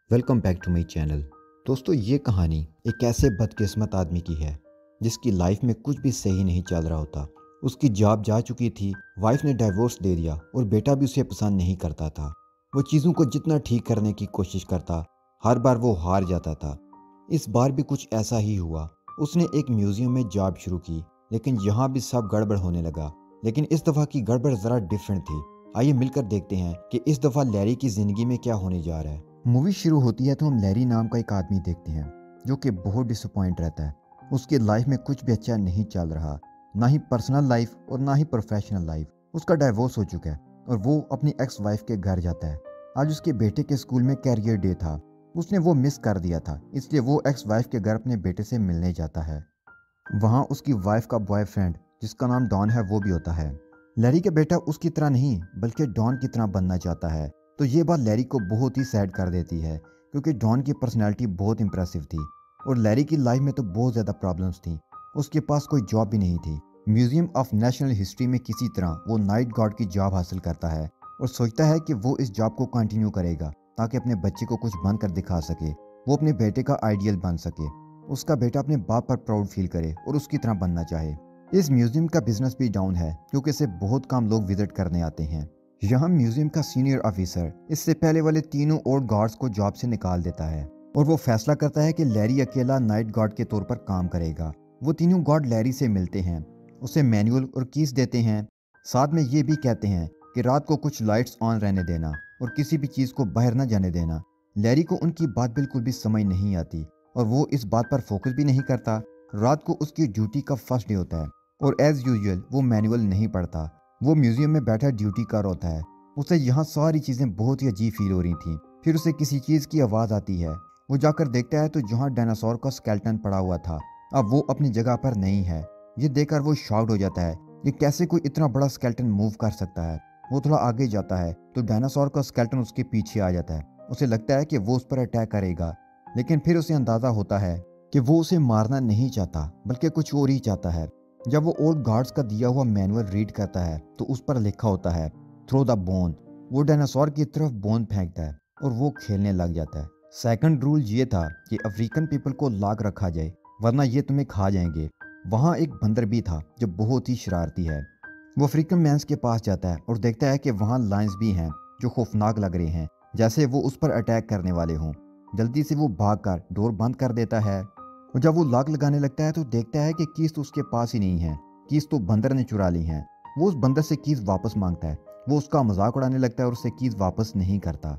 Welcome back to my channel. दोस्तों, ये कहानी एक ऐसे बदकिस्मत आदमी की है जिसकी लाइफ में कुछ भी सही नहीं चल रहा होता। उसकी जॉब जा चुकी थी, वाइफ ने डाइवोर्स दे दिया और बेटा भी उसे पसंद नहीं करता था। वो चीज़ों को जितना ठीक करने की कोशिश करता, हर बार वो हार जाता था। इस बार भी कुछ ऐसा ही हुआ। उसने एक म्यूज़ियम में जॉब शुरू की, लेकिन यहाँ भी सब गड़बड़ होने लगा। लेकिन इस दफ़ा की गड़बड़ ज़रा डिफरेंट थी। आइए मिलकर देखते हैं कि इस दफ़ा लैरी की ज़िंदगी में क्या होने जा रहा है। मूवी शुरू होती है तो हम लैरी नाम का एक आदमी देखते हैं जो कि बहुत डिसअपॉइंट रहता है। उसकी लाइफ में कुछ भी अच्छा नहीं चल रहा, ना ही पर्सनल लाइफ और ना ही प्रोफेशनल लाइफ। उसका डाइवोर्स हो चुका है और वो अपनी एक्स वाइफ के घर जाता है। आज उसके बेटे के स्कूल में कैरियर डे था। उसने वो मिस कर दिया था, इसलिए वो एक्स वाइफ के घर अपने बेटे से मिलने जाता है। वहाँ उसकी वाइफ का बॉयफ्रेंड जिसका नाम डॉन है वो भी होता है। लैरी का बेटा उसकी तरह नहीं बल्कि डॉन की तरह बनना चाहता है। तो ये बात लैरी को बहुत ही सैड कर देती है, क्योंकि डॉन की पर्सनैलिटी बहुत इंप्रेसिव थी और लैरी की लाइफ में तो बहुत ज़्यादा प्रॉब्लम्स थी। उसके पास कोई जॉब भी नहीं थी। म्यूजियम ऑफ नेशनल हिस्ट्री में किसी तरह वो नाइट गार्ड की जॉब हासिल करता है और सोचता है कि वो इस जॉब को कंटिन्यू करेगा ताकि अपने बच्चे को कुछ बनकर दिखा सके, वो अपने बेटे का आइडियल बन सके, उसका बेटा अपने बाप पर प्राउड फील करे और उसकी तरह बनना चाहे। इस म्यूजियम का बिजनेस भी डाउन है क्योंकि इसे बहुत कम लोग विजिट करने आते हैं। यहाँ म्यूजियम का सीनियर ऑफिसर इससे पहले वाले तीनों और गार्ड्स को जॉब से निकाल देता है और वो फैसला करता है कि लैरी अकेला नाइट गार्ड के तौर पर काम करेगा। वो तीनों गार्ड लैरी से मिलते हैं, उसे मैनुअल और कीज देते हैं। साथ में ये भी कहते हैं कि रात को कुछ लाइट्स ऑन रहने देना और किसी भी चीज़ को बाहर न जाने देना। लैरी को उनकी बात बिल्कुल भी समझ नहीं आती और वो इस बात पर फोकस भी नहीं करता। रात को उसकी ड्यूटी का फर्स्ट डे होता है और एज यूजुअल वो मैनुअल नहीं पढ़ता। वो म्यूजियम में बैठा ड्यूटी कर होता है। उसे यहाँ सारी चीज़ें बहुत ही अजीब फील हो रही थी। फिर उसे किसी चीज़ की आवाज़ आती है। वो जाकर देखता है तो जहाँ डायनासोर का स्केलेटन पड़ा हुआ था अब वो अपनी जगह पर नहीं है। ये देखकर वो शॉक्ड हो जाता है कि कैसे कोई इतना बड़ा स्केलेटन मूव कर सकता है। वो थोड़ा आगे जाता है तो डायनासोर का स्केलेटन उसके पीछे आ जाता है। उसे लगता है कि वो उस पर अटैक करेगा, लेकिन फिर उसे अंदाज़ा होता है कि वो उसे मारना नहीं चाहता बल्कि कुछ और ही चाहता है। जब वो ओल्ड गार्ड्स का दिया हुआ मैनुअल रीड करता है तो उस पर लिखा होता है थ्रो द बोन। वो डायनासोर की तरफ बोन फेंकता है और वो खेलने लग जाता है। सेकंड रूल ये था कि अफ्रीकन पीपल को लाक रखा जाए वरना ये तुम्हें खा जाएंगे। वहाँ एक बंदर भी था जो बहुत ही शरारती है। वो अफ्रीकन मैंस के पास जाता है और देखता है कि वहाँ लायंस भी हैं जो खौफनाक लग रहे हैं, जैसे वो उस पर अटैक करने वाले हों। जल्दी से वो भागकर डोर बंद कर देता है और जब वो लॉक लगाने लगता है तो देखता है कि कीज तो उसके पास ही नहीं है, कीज तो बंदर ने चुरा ली हैं। वो उस बंदर से कीज वापस मांगता है। वो उसका मजाक उड़ाने लगता है और उसे कीज वापस नहीं करता।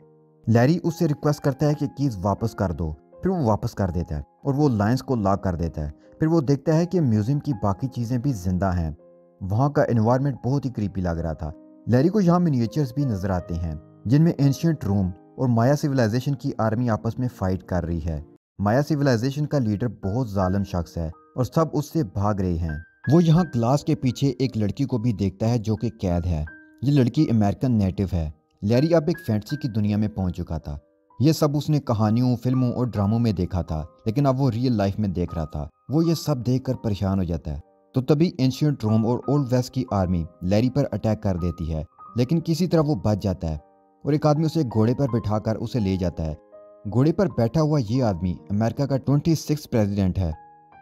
लैरी उससे रिक्वेस्ट करता है कि कीज वापस कर दो, फिर वो वापस कर देता है और वो लायंस को लॉक कर देता है। फिर वो देखता है कि म्यूजियम की बाकी चीज़ें भी जिंदा हैं। वहाँ का एनवायरनमेंट बहुत ही क्रीपी लग रहा था। लैरी को यहाँ मिनिएचर्स भी नजर आते हैं जिनमें एंशियंट रोम और माया सिविलाइजेशन की आर्मी आपस में फाइट कर रही है। माया सिविलाइजेशन का लीडर बहुत जालिम शख्स है और सब उससे भाग रहे हैं। वो यहाँ ग्लास के पीछे एक लड़की को भी देखता है जो कि कैद है। ये लड़की अमेरिकन नेटिव है। लैरी अब एक फैंटेसी की दुनिया में पहुंच चुका था। ये सब उसने कहानियों, फिल्मों और ड्रामों में देखा था, लेकिन अब वो रियल लाइफ में देख रहा था। वो ये सब देखकर परेशान हो जाता है। तो तभी एंशियंट रोम और ओल्ड वेस्ट की आर्मी लैरी पर अटैक कर देती है, लेकिन किसी तरह वो बच जाता है और एक आदमी उसे घोड़े पर बिठाकर उसे ले जाता है। घोड़े पर बैठा हुआ ये आदमी अमेरिका का 26 प्रेसिडेंट है।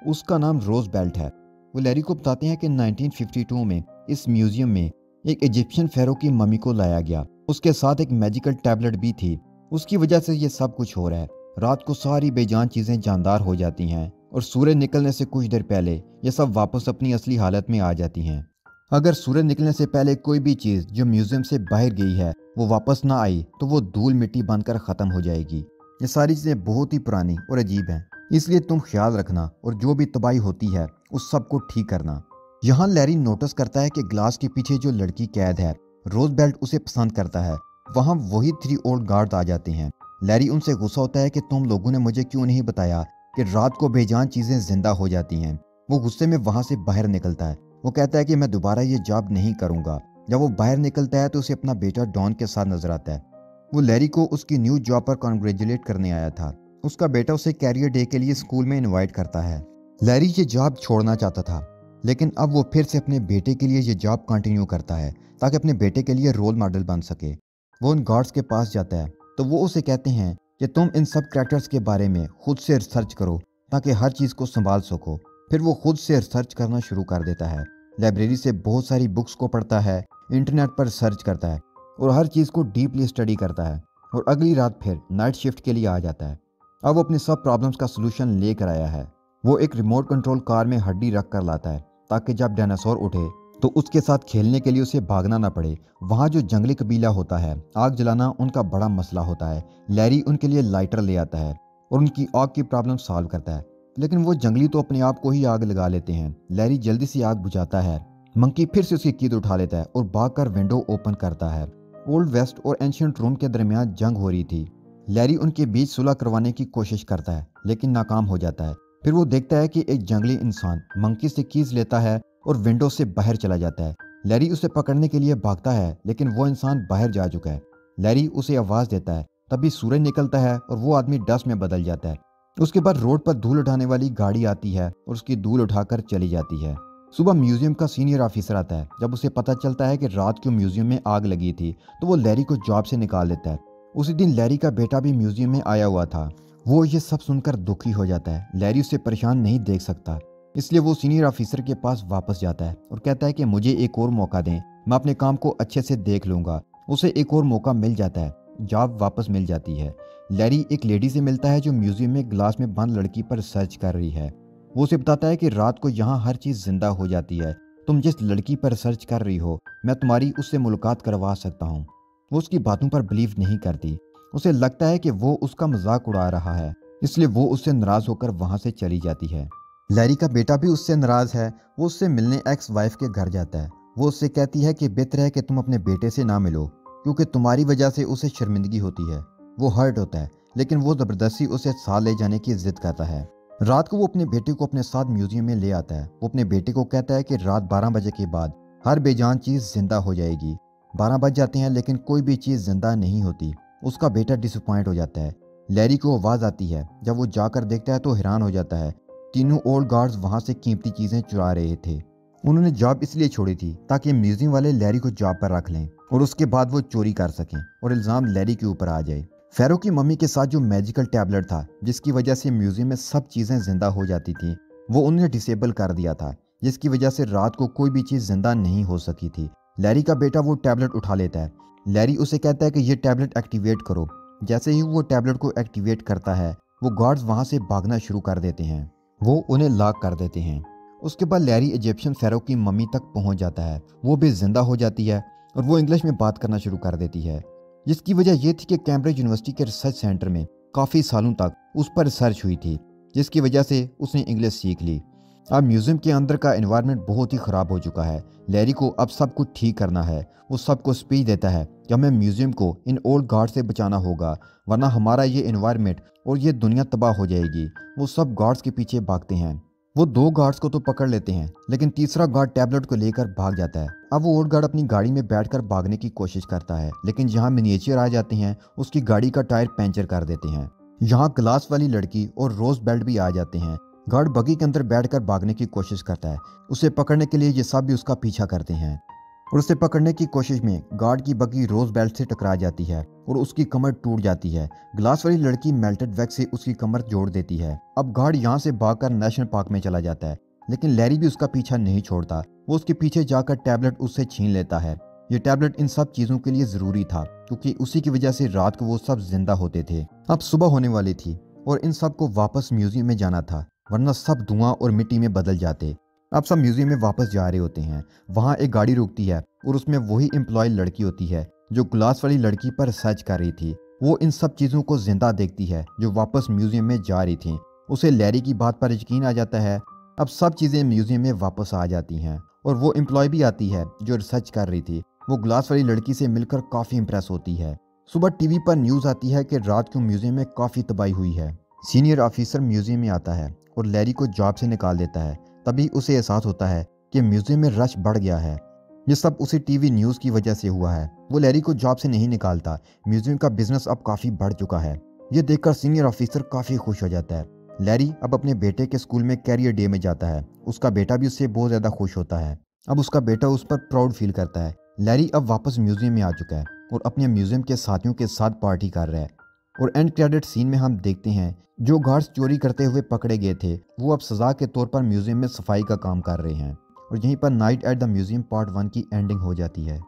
उसका नाम रोज बेल्ट है। वो लैरी को बताते हैं कि 1952 में इस म्यूजियम में एक इजिप्शियन फेरो की मम्मी को लाया गया। उसके साथ एक मैजिकल टैबलेट भी थी। उसकी वजह से ये सब कुछ हो रहा है। रात को सारी बेजान चीजें जानदार हो जाती हैं और सूरज निकलने से कुछ देर पहले ये सब वापस अपनी असली हालत में आ जाती हैं। अगर सूरज निकलने से पहले कोई भी चीज जो म्यूजियम से बाहर गई है वो वापस ना आई तो वो धूल मिट्टी बनकर खत्म हो जाएगी। ये सारी चीजें बहुत ही पुरानी और अजीब हैं, इसलिए तुम ख्याल रखना और जो भी तबाही होती है उस सब को ठीक करना। यहाँ लैरी नोटिस करता है कि ग्लास के पीछे जो लड़की कैद है रोज बेल्ट उसे पसंद करता है। वहाँ वही 3 ओल्ड गार्ड आ जाते हैं। लैरी उनसे गुस्सा होता है कि तुम लोगों ने मुझे क्यों नहीं बताया कि रात को बेजान चीजें जिंदा हो जाती हैं। वो गुस्से में वहां से बाहर निकलता है। वो कहता है कि मैं दोबारा ये जॉब नहीं करूंगा। जब वो बाहर निकलता है तो उसे अपना बेटा डॉन के साथ नजर आता है। वो लैरी को उसकी न्यू जॉब पर कॉन्ग्रेचुलेट करने आया था। उसका बेटा उसे कैरियर डे के लिए स्कूल में इनवाइट करता है। लैरी ये जॉब छोड़ना चाहता था, लेकिन अब वो फिर से अपने बेटे के लिए ये जॉब कंटिन्यू करता है ताकि अपने बेटे के लिए रोल मॉडल बन सके। वो उन गार्ड्स के पास जाता है तो वो उसे कहते हैं कि तुम इन सब करैक्टर्स के बारे में खुद से रिसर्च करो ताकि हर चीज़ को संभाल सको। फिर वो खुद से रिसर्च करना शुरू कर देता है। लाइब्रेरी से बहुत सारी बुक्स को पढ़ता है, इंटरनेट पर सर्च करता है और हर चीज़ को डीपली स्टडी करता है और अगली रात फिर नाइट शिफ्ट के लिए आ जाता है। अब वो अपनी सब प्रॉब्लम्स का सलूशन लेकर आया है। वो एक रिमोट कंट्रोल कार में हड्डी रख कर लाता है ताकि जब डायनासोर उठे तो उसके साथ खेलने के लिए उसे भागना ना पड़े। वहाँ जो जंगली कबीला होता है, आग जलाना उनका बड़ा मसला होता है। लैरी उनके लिए लाइटर ले आता है और उनकी आग की प्रॉब्लम सॉल्व करता है। लेकिन वो जंगली तो अपने आप को ही आग लगा लेते हैं। लैरी जल्दी से आग बुझाता है। मंकी फिर से उसकी कीद उठा लेता है और भागकर विंडो ओपन करता है। ओल्ड वेस्ट और एंशियंट रोम के दरमियान जंग हो रही थी। लैरी उनके बीच सुलह करवाने की कोशिश करता है लेकिन नाकाम हो जाता है। फिर वो देखता है कि एक जंगली इंसान मंकी से कीज लेता है और विंडो से बाहर चला जाता है। लैरी उसे पकड़ने के लिए भागता है लेकिन वो इंसान बाहर जा चुका है। लैरी उसे आवाज़ देता है, तभी सूरज निकलता है और वो आदमी डस्ट में बदल जाता है। उसके बाद रोड पर धूल उठाने वाली गाड़ी आती है और उसकी धूल उठाकर चली जाती है। सुबह म्यूजियम का सीनियर ऑफिसर आता है। जब उसे पता चलता है कि रात को म्यूजियम में आग लगी थी तो वो लैरी को जॉब से निकाल देता है। उसी दिन लैरी का बेटा भी म्यूजियम में आया हुआ था। वो ये सब सुनकर दुखी हो जाता है। लैरी उसे परेशान नहीं देख सकता, इसलिए वो सीनियर ऑफिसर के पास वापस जाता है और कहता है कि मुझे एक और मौका दें, मैं अपने काम को अच्छे से देख लूँगा। उसे एक और मौका मिल जाता है, जॉब वापस मिल जाती है। लैरी एक लेडी से मिलता है जो म्यूजियम में ग्लास में बंद लड़की पर सर्च कर रही है। वो उसे बताता है कि रात को यहाँ हर चीज़ जिंदा हो जाती है। तुम जिस लड़की पर सर्च कर रही हो, मैं तुम्हारी उससे मुलाकात करवा सकता हूँ। वो उसकी बातों पर बिलीव नहीं करती। उसे लगता है कि वो उसका मजाक उड़ा रहा है, इसलिए वो उससे नाराज होकर वहाँ से चली जाती है। लैरी का बेटा भी उससे नाराज है। वो उससे मिलने एक्स वाइफ के घर जाता है। वो उससे कहती है कि बेहतर है कि तुम अपने बेटे से ना मिलो क्योंकि तुम्हारी वजह से उसे शर्मिंदगी होती है। वो हर्ट होता है लेकिन वो ज़बरदस्ती उसे साथ ले जाने की जिद करता है। रात को वो अपने बेटे को अपने साथ म्यूजियम में ले आता है। वो अपने बेटे को कहता है कि रात 12 बजे के बाद हर बेजान चीज़ जिंदा हो जाएगी। 12 बज जाते हैं लेकिन कोई भी चीज़ जिंदा नहीं होती। उसका बेटा डिसअपॉइंट हो जाता है। लैरी को आवाज़ आती है। जब वो जाकर देखता है तो हैरान हो जाता है। तीनों ओल्ड गार्ड्स वहाँ से कीमती चीज़ें चुरा रहे थे। उन्होंने जॉब इसलिए छोड़ी थी ताकि म्यूजियम वाले लैरी को जॉब पर रख लें और उसके बाद वो चोरी कर सकें और इल्ज़ाम लैरी के ऊपर आ जाए। फेरो की मम्मी के साथ जो मैजिकल टैबलेट था जिसकी वजह से म्यूजियम में सब चीज़ें जिंदा हो जाती थी, वो उन्हें डिसेबल कर दिया था, जिसकी वजह से रात को कोई भी चीज़ जिंदा नहीं हो सकी थी। लैरी का बेटा वो टैबलेट उठा लेता है। लैरी उसे कहता है कि ये टैबलेट एक्टिवेट करो। जैसे ही वो टैबलेट को एक्टिवेट करता है, वो गार्ड्स वहाँ से भागना शुरू कर देते हैं। वो उन्हें लॉक कर देते हैं। उसके बाद लैरी इजिप्शियन फेरो की मम्मी तक पहुँच जाता है। वो भी जिंदा हो जाती है और वो इंग्लिश में बात करना शुरू कर देती है। जिसकी वजह यह थी कि कैम्ब्रिज यूनिवर्सिटी के रिसर्च सेंटर में काफ़ी सालों तक उस पर रिसर्च हुई थी, जिसकी वजह से उसने इंग्लिश सीख ली। अब म्यूजियम के अंदर का एनवायरनमेंट बहुत ही ख़राब हो चुका है। लैरी को अब सब कुछ ठीक करना है। वो सबको स्पीच देता है कि हमें म्यूजियम को इन ओल्ड गार्ड से बचाना होगा, वरना हमारा ये एनवायरनमेंट और ये दुनिया तबाह हो जाएगी। वो सब गार्ड्स के पीछे भागते हैं। वो 2 गार्ड्स को तो पकड़ लेते हैं लेकिन तीसरा गार्ड टैबलेट को लेकर भाग जाता है। अब वो ओल्ड गार्ड अपनी गाड़ी में बैठकर भागने की कोशिश करता है लेकिन जहाँ मिनिएचर आ जाते हैं उसकी गाड़ी का टायर पंचर कर देते हैं। यहाँ ग्लास वाली लड़की और रोज बेल्ट भी आ जाते हैं। गार्ड बगी के अंदर बैठकर भागने की कोशिश करता है। उसे पकड़ने के लिए ये सब भी उसका पीछा करते हैं और उसे पकड़ने की कोशिश में गार्ड की बगी रोज बेल्ट से टकरा जाती है और उसकी कमर टूट जाती है। ग्लास वाली लड़की मेल्टेड वैक्स से उसकी कमर जोड़ देती है। अब गार्ड यहाँ से भागकर नेशनल पार्क में चला जाता है लेकिन लैरी भी उसका पीछा नहीं छोड़ता। वो उसके पीछे जाकर टैबलेट उससे छीन लेता है। ये टैबलेट इन सब चीज़ों के लिए ज़रूरी था क्योंकि उसी की वजह से रात को वो सब जिंदा होते थे। अब सुबह होने वाली थी और इन सब को वापस म्यूजियम में जाना था, वरना सब धुआं और मिट्टी में बदल जाते। अब सब म्यूजियम में वापस जा रहे होते हैं। वहाँ एक गाड़ी रुकती है और उसमें वही एम्प्लॉय लड़की होती है जो ग्लास वाली लड़की पर सर्च कर रही थी। वो इन सब चीज़ों को जिंदा देखती है जो वापस म्यूजियम में जा रही थी। उसे लैरी की बात पर यकीन आ जाता है। अब सब चीज़ें म्यूजियम में वापस आ जाती हैं और वो एम्प्लॉय भी आती है जो रिसर्च कर रही थी। वो ग्लास वाली लड़की से मिलकर काफ़ी इंप्रेस होती है। सुबह टीवी पर न्यूज़ आती है कि रात को म्यूजियम में काफ़ी तबाही हुई है। सीनियर ऑफिसर म्यूजियम में आता है और लैरी को जॉब से निकाल देता है। तभी उसे एहसास होता है कि म्यूजियम में रश बढ़ गया है। ये सब उसी टीवी न्यूज़ की वजह से हुआ है। वो लैरी को जॉब से नहीं निकालता। म्यूजियम का बिजनेस अब काफ़ी बढ़ चुका है। ये देखकर सीनियर ऑफिसर काफ़ी खुश हो जाता है। लैरी अब अपने बेटे के स्कूल में कैरियर डे में जाता है। उसका बेटा भी उससे बहुत ज़्यादा खुश होता है। अब उसका बेटा उस पर प्राउड फील करता है। लैरी अब वापस म्यूजियम में आ चुका है और अपने म्यूजियम के साथियों के साथ पार्टी कर रहा है। और एंड क्रेडिट सीन में हम देखते हैं जो गार्ड्स चोरी करते हुए पकड़े गए थे वो अब सज़ा के तौर पर म्यूजियम में सफाई का काम कर रहे हैं। और यहीं पर night at the museum part 1 की एंडिंग हो जाती है।